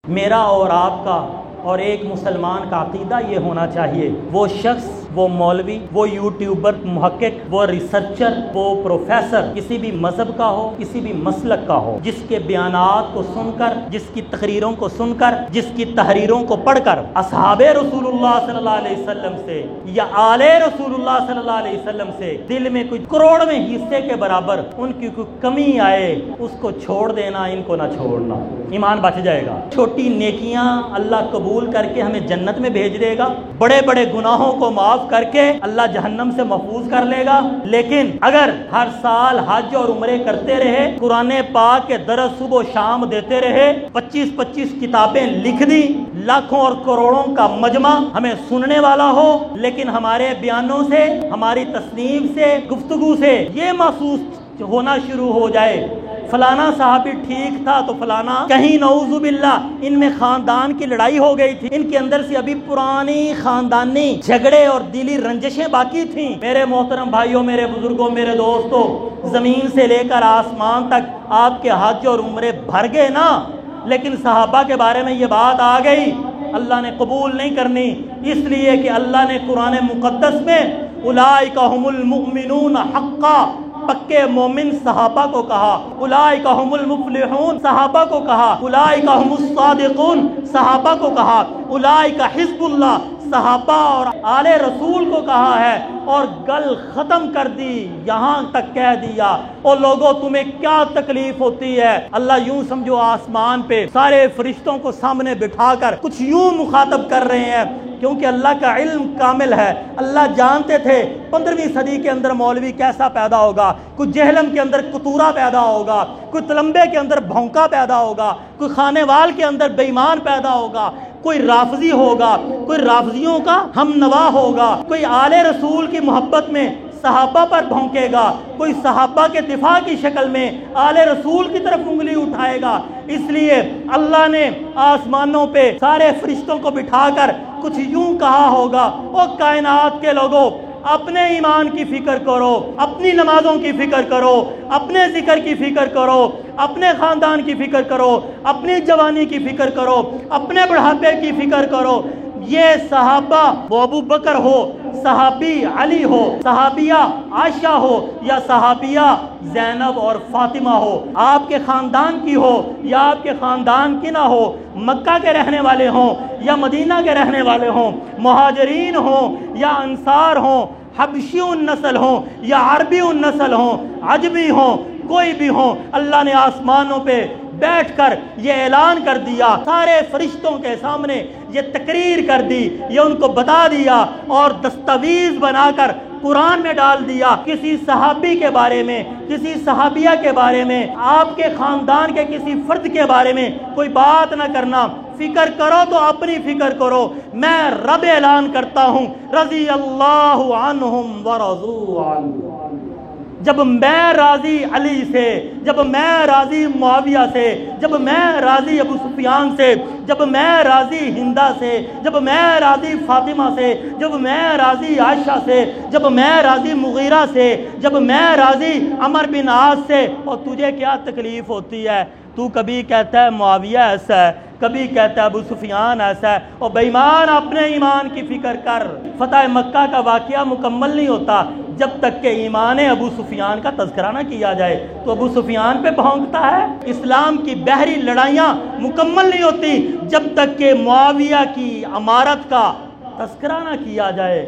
میرا اور آپ کا اور ایک مسلمان کا عقیدہ یہ ہونا چاہیے، وہ شخص، وہ مولوی، وہ یوٹیوبر، محقق، وہ ریسرچر، وہ پروفیسر کسی بھی مذہب کا ہو، کسی بھی مسلک کا ہو، جس کے بیانات کو سن کر، جس کی تقریروں کو سن کر، جس کی تحریروں کو پڑھ کر اصحاب رسول اللہ صلی اللہ علیہ وسلم سے یا آل رسول اللہ صلی اللہ علیہ وسلم سے دل میں کوئی کروڑویں حصے کے برابر ان کی کوئی کمی آئے، اس کو چھوڑ دینا، ان کو نہ چھوڑنا، ایمان بچ جائے گا۔ چھوٹی نیکیاں اللہ قبول کر کے ہمیں جنت میں بھیج دے گا، بڑے بڑے گناہوں کو معاف کر کے اللہ جہنم سے محفوظ کر لے گا۔ لیکن اگر ہر سال حج اور عمرے کرتے رہے، قرآن پاک کے درس صبح و شام دیتے رہے، 25 کتابیں لکھ دی، لاکھوں اور کروڑوں کا مجمع ہمیں سننے والا ہو، لیکن ہمارے بیانوں سے، ہماری تصنیف سے، گفتگو سے یہ محسوس ہونا شروع ہو جائے فلانا صحابی ٹھیک تھا تو فلانا کہیں نعوذ باللہ ان میں خاندان کی لڑائی ہو گئی تھی، ان کے اندر سے ابھی پرانی خاندانی جھگڑے اور دلی رنجشیں باقی تھیں۔ میرے محترم بھائیوں، میرے بزرگوں، میرے دوستوں، زمین سے لے کر آسمان تک آپ کے حج اور عمرے بھر گئے نا، لیکن صحابہ کے بارے میں یہ بات آ گئی، اللہ نے قبول نہیں کرنی، اس لیے کہ اللہ نے قرآن مقدس میں اولئک ھم المؤمنون حقا، پکے مومن صحابہ کو کہا، اولئک ھم المفلحون صحابہ کو کہا، اولئک ھم الصادقون صحابہ کو کہا، اولئک حزب اللہ صحابہ اور آل رسول کو کہا ہے، اور گل ختم کر دی، یہاں تک کہہ دیا اور لوگوں تمہیں کیا تکلیف ہوتی ہے؟ اللہ یوں سمجھو آسمان پہ سارے فرشتوں کو سامنے بٹھا کر کچھ یوں مخاطب کر رہے ہیں، کیونکہ اللہ کا علم کامل ہے، اللہ جانتے تھے 15ویں صدی کے اندر مولوی کیسا پیدا ہوگا، کوئی جہلم کے اندر قطورہ پیدا ہوگا، کوئی تلمبے کے اندر بھونکا پیدا ہوگا، کوئی خانے وال کے اندر بے ایمان پیدا ہوگا، کوئی رافضی ہوگا، کوئی رافضیوں کا ہم نوا ہوگا، کوئی آل رسول کی محبت میں صحابہ پر بھونکے گا، کوئی صحابہ کے دفاع کی شکل میں آل رسول کی طرف انگلی اٹھائے گا۔ اس لیے اللہ نے آسمانوں پہ سارے فرشتوں کو بٹھا کر کچھ یوں کہا ہوگا، او کائنات کے لوگوں، اپنے ایمان کی فکر کرو، اپنی نمازوں کی فکر کرو، اپنے ذکر کی فکر کرو، اپنے خاندان کی فکر کرو، اپنی جوانی کی فکر کرو، اپنے بڑھاپے کی فکر کرو۔ یہ صحابہ، وہ ابو بکر ہو، صحابی علی ہو، صحابیہ عائشہ ہو، یا صحابیہ زینب اور فاطمہ ہو، آپ کے خاندان کی ہو یا آپ کے خاندان کی نہ ہو، مکہ کے رہنے والے ہوں یا مدینہ کے رہنے والے ہوں، مہاجرین ہوں یا انصار ہوں، حبشی النسل ہوں یا عربی النسل ہوں، عجمی ہوں، کوئی بھی ہوں، اللہ نے آسمانوں پہ بیٹھ کر یہ اعلان کر دیا، سارے فرشتوں کے سامنے یہ تقریر کر دی، یہ ان کو بتا دیا اور دستاویز بنا کر قرآن میں ڈال دیا، کسی صحابی کے بارے میں، کسی صحابیہ کے بارے میں، آپ کے خاندان کے کسی فرد کے بارے میں کوئی بات نہ کرنا، فکر کرو تو اپنی فکر کرو، میں رب اعلان کرتا ہوں رضی اللہ عنہم ورضوا عنہ۔ جب میں راضی علی سے، جب میں راضی معاویہ سے، جب میں راضی ابو سفیان سے، جب میں راضی ہندہ سے، جب میں راضی فاطمہ سے، جب میں راضی عائشہ سے، جب میں راضی مغیرہ سے، جب میں راضی عمر بن عاص سے، اور تجھے کیا تکلیف ہوتی ہے؟ تو کبھی کہتا ہے معاویہ ایسا ہے، کبھی کہتا ہے ابو سفیان ایسا ہے، اور بے ایمان اپنے ایمان کی فکر کر۔ فتح مکہ کا واقعہ مکمل نہیں ہوتا جب تک کہ ایمان ابو سفیان کا تذکرہ نہ کیا جائے، تو ابو سفیان پہ بھونکتا ہے۔ اسلام کی بحری لڑائیاں مکمل نہیں ہوتی جب تک کہ معاویہ کی امارت کا تذکرہ نہ کیا جائے۔